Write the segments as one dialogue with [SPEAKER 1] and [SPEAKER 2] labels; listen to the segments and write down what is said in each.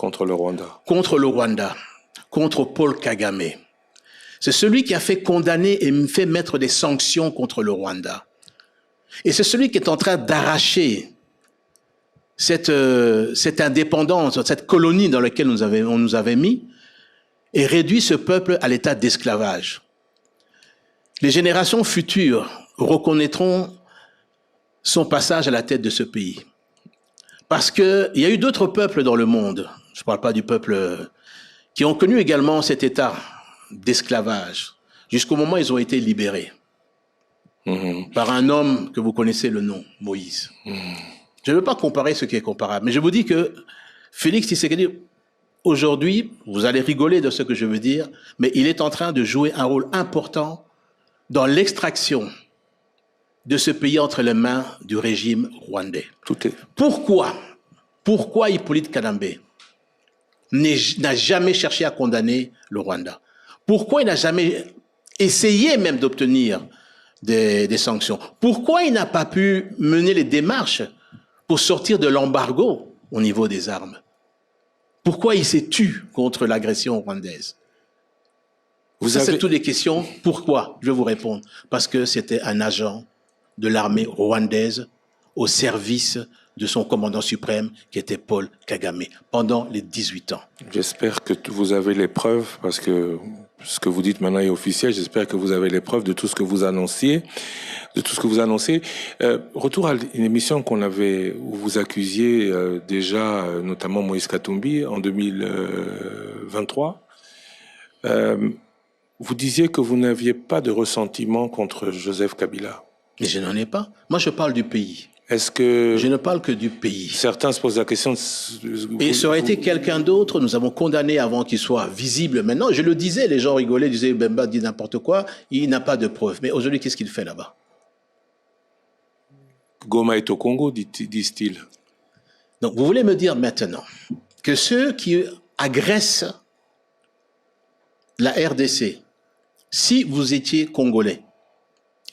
[SPEAKER 1] contre le Rwanda.
[SPEAKER 2] Contre le Rwanda, contre Paul Kagame. C'est celui qui a fait condamner et fait mettre des sanctions contre le Rwanda. Et c'est celui qui est en train d'arracher cette indépendance, cette colonie dans laquelle on nous avait mis, et réduit ce peuple à l'état d'esclavage. Les générations futures reconnaîtront son passage à la tête de ce pays. Parce qu'il y a eu d'autres peuples dans le monde, je ne parle pas du peuple, qui ont connu également cet état d'esclavage, jusqu'au moment où ils ont été libérés par un homme que vous connaissez le nom, Moïse. Je ne veux pas comparer ce qui est comparable, mais je vous dis que Félix Tshisekedi, aujourd'hui, vous allez rigoler de ce que je veux dire, mais il est en train de jouer un rôle important dans l'extraction de ce pays entre les mains du régime rwandais. Pourquoi Hippolyte Kagame n'a jamais cherché à condamner le Rwanda? Pourquoi il n'a jamais essayé même d'obtenir des sanctions? Pourquoi il n'a pas pu mener les démarches pour sortir de l'embargo au niveau des armes? Pourquoi il s'est tu contre l'agression rwandaise? C'est toutes des questions. Pourquoi? Je vais vous répondre. Parce que c'était un agent de l'armée rwandaise au service de son commandant suprême, qui était Paul Kagame, pendant les 18 ans.
[SPEAKER 1] J'espère que vous avez les preuves, parce que ce que vous dites maintenant est officiel. J'espère que vous avez les preuves de tout ce que vous annonciez. Retour à une émission où vous accusiez déjà, notamment Moïse Katumbi, en 2023. Vous disiez que vous n'aviez pas de ressentiment contre Joseph Kabila.
[SPEAKER 2] Mais je n'en ai pas. Moi, je parle du pays.
[SPEAKER 1] Est-ce que...
[SPEAKER 2] Je ne parle que du pays.
[SPEAKER 1] Certains se posent la question...
[SPEAKER 2] Et ça aurait été quelqu'un d'autre, nous avons condamné avant qu'il soit visible. Maintenant, je le disais, les gens rigolaient, disaient, Bemba dit n'importe quoi, il n'a pas de preuves. Mais aujourd'hui, qu'est-ce qu'il fait là-bas?
[SPEAKER 1] Goma est au Congo, disent-ils.
[SPEAKER 2] Donc, vous voulez me dire maintenant que ceux qui agressent la RDC, si vous étiez Congolais,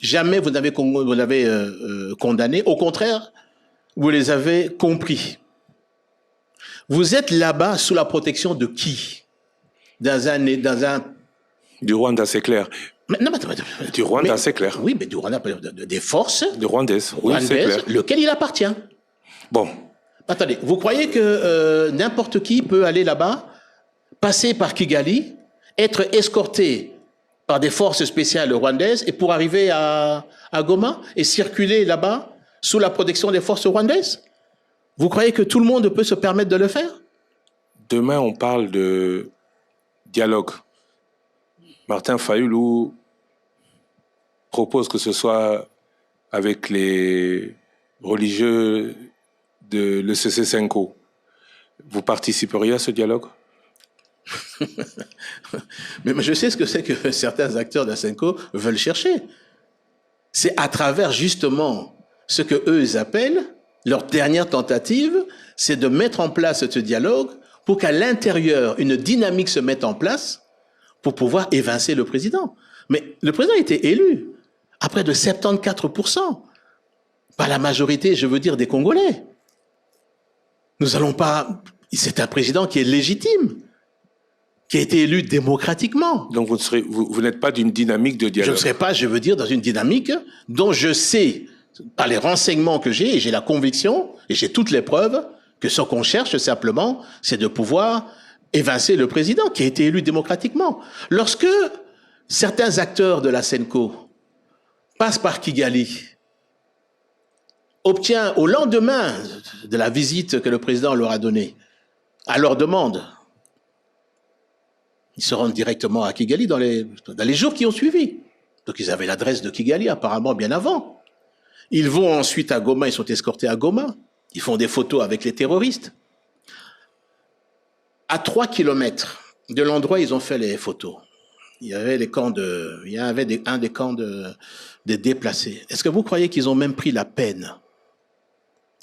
[SPEAKER 2] jamais vous n'avez condamné. Au contraire, vous les avez compris. Vous êtes là-bas sous la protection de qui?
[SPEAKER 1] Du Rwanda, c'est clair. Du Rwanda, c'est clair.
[SPEAKER 2] Oui, mais du Rwanda, des forces
[SPEAKER 1] rwandaises, oui, c'est clair.
[SPEAKER 2] Lequel il appartient.
[SPEAKER 1] Bon.
[SPEAKER 2] Attendez, vous croyez que n'importe qui peut aller là-bas, passer par Kigali, être escorté par des forces spéciales rwandaises et pour arriver à Goma et circuler là-bas sous la protection des forces rwandaises? Vous croyez que tout le monde peut se permettre de le faire?
[SPEAKER 1] Demain, on parle de dialogue. Martin Fayulu propose que ce soit avec les religieux de l'ECC Senko. Vous participeriez à ce dialogue?
[SPEAKER 2] Mais je sais ce que c'est que certains acteurs de Senko veulent chercher. C'est à travers justement ce que eux ils appellent leur dernière tentative, c'est de mettre en place ce dialogue pour qu'à l'intérieur une dynamique se mette en place pour pouvoir évincer le président. Mais le président a été élu à près de 74% par la majorité, je veux dire, des Congolais. Nous allons pas... C'est un président qui est légitime, qui a été élu démocratiquement.
[SPEAKER 1] Donc vous n'êtes pas d'une dynamique de dialogue.
[SPEAKER 2] Je ne serai pas, je veux dire, dans une dynamique dont je sais, par les renseignements que j'ai, et j'ai la conviction, et j'ai toutes les preuves, que ce qu'on cherche simplement, c'est de pouvoir évincer le président qui a été élu démocratiquement. Lorsque certains acteurs de la Senko passent par Kigali, obtient au lendemain de la visite que le président leur a donnée, à leur demande, ils se rendent directement à Kigali dans les jours qui ont suivi. Donc ils avaient l'adresse de Kigali apparemment bien avant. Ils vont ensuite à Goma, ils sont escortés à Goma. Ils font des photos avec les terroristes. À 3 kilomètres de l'endroit où ils ont fait les photos, il y avait un des camps des déplacés. Est-ce que vous croyez qu'ils ont même pris la peine,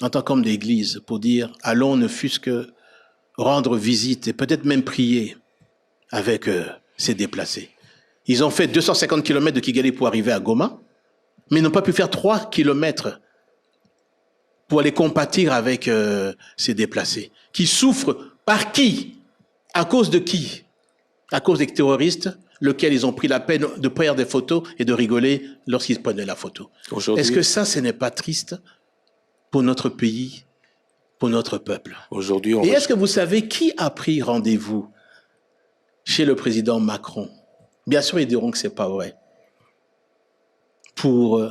[SPEAKER 2] en tant qu'homme d'église, pour dire « allons ne fût-ce que rendre visite et peut-être même prier avec ces déplacés ». Ils ont fait 250 kilomètres de Kigali pour arriver à Goma, mais ils n'ont pas pu faire 3 kilomètres pour aller compatir avec ces déplacés, qui souffrent Par qui? À cause de qui? À cause des terroristes, lesquels ils ont pris la peine de prendre des photos et de rigoler lorsqu'ils prenaient la photo. Est-ce que ça, ce n'est pas triste pour notre pays, pour notre peuple? Et est-ce que vous savez qui a pris rendez-vous chez le président Macron? Bien sûr, ils diront que ce n'est pas vrai. Pour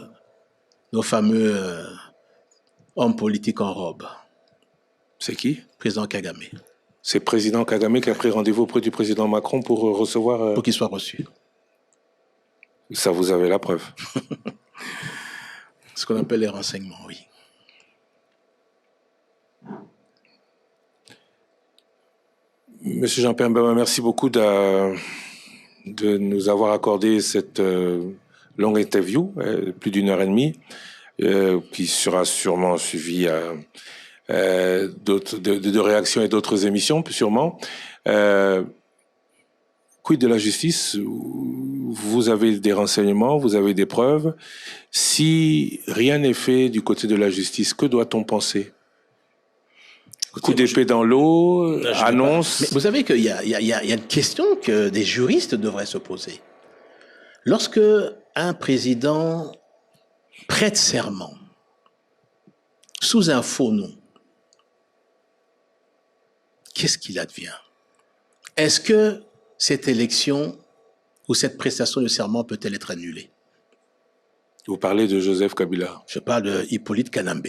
[SPEAKER 2] nos fameux hommes politiques en robe.
[SPEAKER 1] C'est qui?
[SPEAKER 2] Président Kagame.
[SPEAKER 1] C'est président Kagame qui a pris rendez-vous auprès du président Macron pour recevoir...
[SPEAKER 2] Pour qu'il soit reçu.
[SPEAKER 1] Ça, vous avez la preuve.
[SPEAKER 2] Ce qu'on appelle les renseignements, oui.
[SPEAKER 1] Monsieur Jean-Pierre Mbama, merci beaucoup de nous avoir accordé cette longue interview, plus d'1 heure et demie, qui sera sûrement suivie de réactions et d'autres émissions, sûrement. Quid de la justice? Vous avez des renseignements, vous avez des preuves. Si rien n'est fait du côté de la justice, que doit-on penser? Coup d'épée dans l'eau, annonce...
[SPEAKER 2] Mais vous savez qu'il y a une question que des juristes devraient se poser. Lorsque un président prête serment sous un faux nom, qu'est-ce qu'il advient? Est-ce que cette élection ou cette prestation de serment peut-elle être annulée?
[SPEAKER 1] Vous parlez de Joseph Kabila.
[SPEAKER 2] Je parle de Hippolyte Kanambe.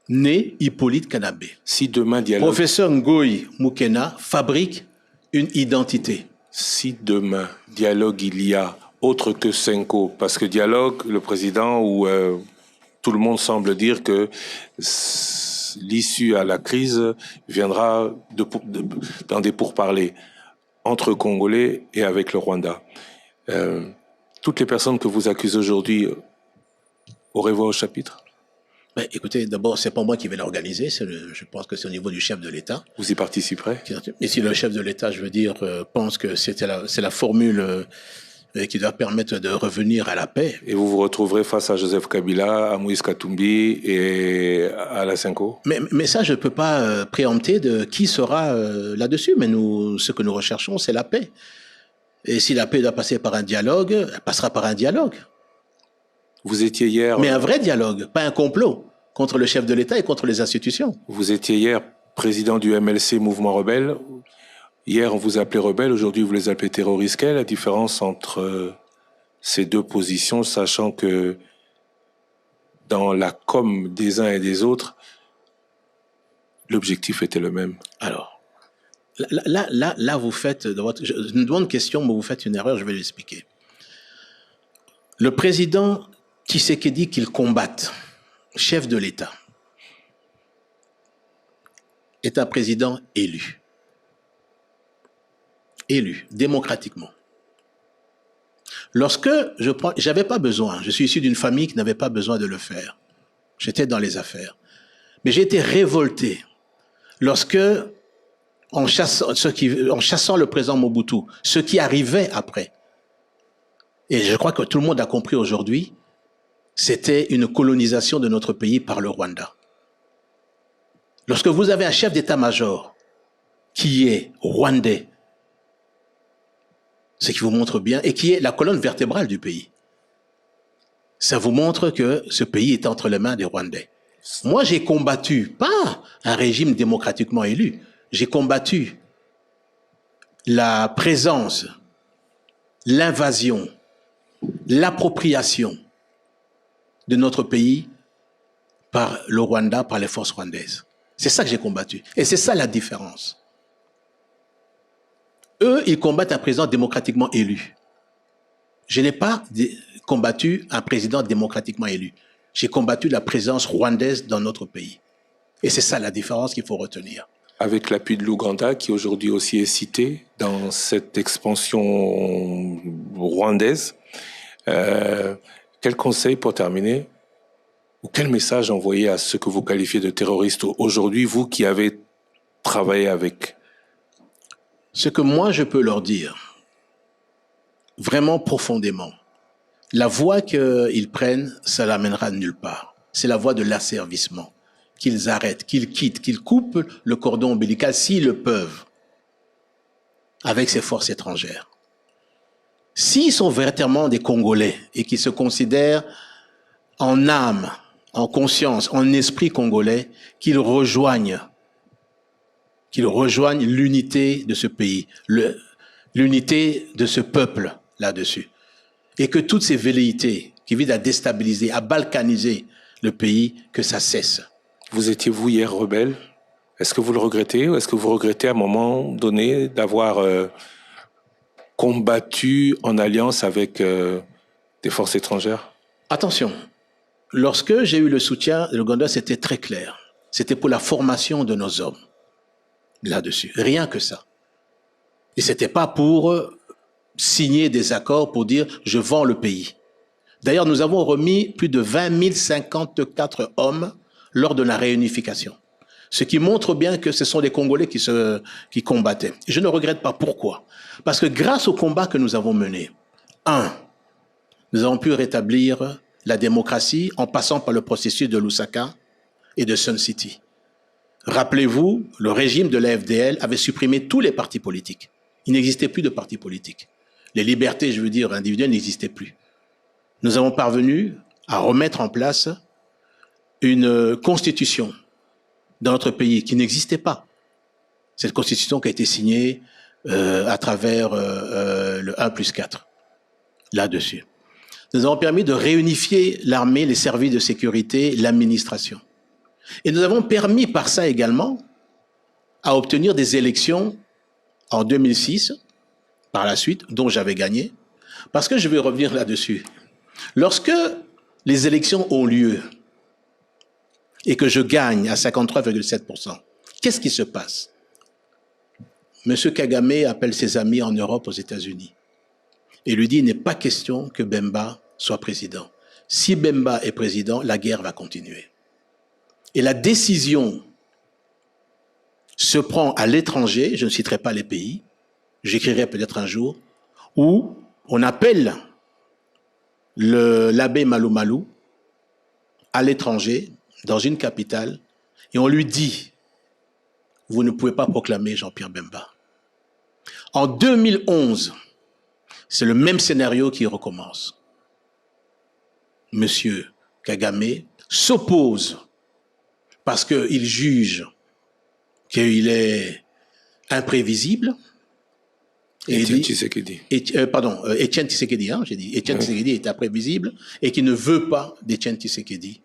[SPEAKER 2] Né Hippolyte Kanambe.
[SPEAKER 1] Si demain dialogue...
[SPEAKER 2] Professeur Ngoï Moukena fabrique une identité.
[SPEAKER 1] Si demain dialogue il y a autre que Senko, parce que dialogue, le président ou tout le monde semble dire que l'issue à la crise viendra dans des pourparlers entre Congolais et avec le Rwanda. Toutes les personnes que vous accusez aujourd'hui auraient voix au chapitre?
[SPEAKER 2] Ben, écoutez, d'abord, c'est pas moi qui vais l'organiser. Je pense que c'est au niveau du chef de l'État.
[SPEAKER 1] Vous y participerez?
[SPEAKER 2] Et si le chef de l'État, je veux dire, pense que c'est la formule qui doit permettre de revenir à la paix.
[SPEAKER 1] Et vous vous retrouverez face à Joseph Kabila, à Moïse Katumbi et à la Senko?
[SPEAKER 2] Mais ça, je ne peux pas préempter de qui sera là-dessus. Mais ce que nous recherchons, c'est la paix. Et si la paix doit passer par un dialogue, elle passera par un dialogue.
[SPEAKER 1] Vous étiez hier...
[SPEAKER 2] Mais un vrai dialogue, pas un complot contre le chef de l'État et contre les institutions.
[SPEAKER 1] Vous étiez hier président du MLC, Mouvement Rebelle. Hier, on vous appelait rebelle, aujourd'hui, vous les appelez terroristes. Quelle est la différence entre ces deux positions, sachant que dans la com des uns et des autres, l'objectif était le même?
[SPEAKER 2] Alors, là vous faites, une bonne question, mais vous faites une erreur, je vais l'expliquer. Le président Tshisekedi qu'il combatte, chef de l'État, est un président élu. Élu, démocratiquement. Lorsque j'avais pas besoin, je suis issu d'une famille qui n'avait pas besoin de le faire. J'étais dans les affaires. Mais j'ai été révolté lorsque, en chassant le président Mobutu, ce qui arrivait après, et je crois que tout le monde a compris aujourd'hui, c'était une colonisation de notre pays par le Rwanda. Lorsque vous avez un chef d'état-major qui est rwandais, ce qui vous montre bien, et qui est la colonne vertébrale du pays, ça vous montre que ce pays est entre les mains des Rwandais. Moi, j'ai combattu, pas un régime démocratiquement élu, j'ai combattu la présence, l'invasion, l'appropriation de notre pays par le Rwanda, par les forces rwandaises. C'est ça que j'ai combattu. Et c'est ça la différence. Eux, ils combattent un président démocratiquement élu. Je n'ai pas combattu un président démocratiquement élu. J'ai combattu la présence rwandaise dans notre pays. Et c'est ça la différence qu'il faut retenir.
[SPEAKER 1] Avec l'appui de l'Ouganda, qui aujourd'hui aussi est cité dans cette expansion rwandaise, quel conseil pour terminer, ou quel message envoyer à ceux que vous qualifiez de terroristes aujourd'hui, vous qui avez travaillé avec?
[SPEAKER 2] Ce que moi je peux leur dire, vraiment profondément, la voie qu'ils prennent, ça l'amènera nulle part. C'est la voie de l'asservissement. qu'ils arrêtent, qu'ils quittent, qu'ils coupent le cordon ombilical s'ils le peuvent avec ces forces étrangères. S'ils sont véritablement des Congolais et qui se considèrent en âme, en conscience, en esprit congolais, qu'ils rejoignent l'unité de ce pays, l'unité de ce peuple là-dessus. Et que toutes ces velléités qui visent à déstabiliser, à balkaniser le pays, que ça cesse.
[SPEAKER 1] Vous étiez, vous, hier, rebelle. Est-ce que vous le regrettez ou est-ce que vous regrettez à un moment donné d'avoir combattu en alliance avec des forces étrangères?
[SPEAKER 2] Attention, lorsque j'ai eu le soutien de l'Ouganda, c'était très clair. C'était pour la formation de nos hommes là-dessus. Rien que ça. Et c'était pas pour signer des accords pour dire « je vends le pays ». D'ailleurs, nous avons remis plus de 20 054 hommes lors de la réunification. Ce qui montre bien que ce sont des Congolais qui combattaient. Et je ne regrette pas. Pourquoi? Parce que grâce au combat que nous avons mené, nous avons pu rétablir la démocratie en passant par le processus de Lusaka et de Sun City. Rappelez-vous, le régime de la FDL avait supprimé tous les partis politiques. Il n'existait plus de partis politiques. Les libertés, je veux dire, individuelles n'existaient plus. Nous avons parvenu à remettre en place une constitution dans notre pays qui n'existait pas. Cette constitution qui a été signée à travers le 1+4, là-dessus. Nous avons permis de réunifier l'armée, les services de sécurité, l'administration. Et nous avons permis par ça également à obtenir des élections en 2006, par la suite, dont j'avais gagné, parce que je vais revenir là-dessus. Lorsque les élections ont lieu et que je gagne à 53,7%, qu'est-ce qui se passe? Monsieur Kagame appelle ses amis en Europe, aux États-Unis, et lui dit, il n'est pas question que Bemba soit président. Si Bemba est président, la guerre va continuer. Et la décision se prend à l'étranger, je ne citerai pas les pays, j'écrirai peut-être un jour, où on appelle l'abbé Malou Malou à l'étranger, dans une capitale, et on lui dit, vous ne pouvez pas proclamer Jean-Pierre Bemba. En 2011, c'est le même scénario qui recommence. Monsieur Kagame s'oppose parce qu'il juge qu'il est imprévisible.
[SPEAKER 1] Étienne Tshisekedi.
[SPEAKER 2] Étienne Tshisekedi, j'ai dit. Étienne Tshisekedi est imprévisible et qu'il ne veut pas d'Étienne Tshisekedi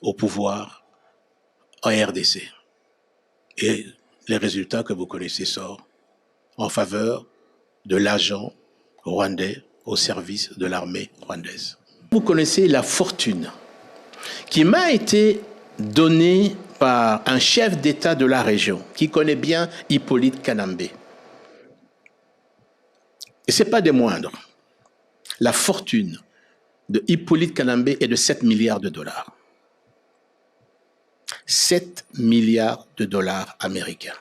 [SPEAKER 2] au pouvoir en RDC. Et les résultats que vous connaissez sortent en faveur de l'agent rwandais au service de l'armée rwandaise. Vous connaissez la fortune qui m'a été donnée par un chef d'État de la région qui connaît bien Hippolyte Kanambe. Et ce n'est pas des moindres. La fortune de Hippolyte Kanambe est de 7 milliards de dollars. 7 milliards de dollars américains.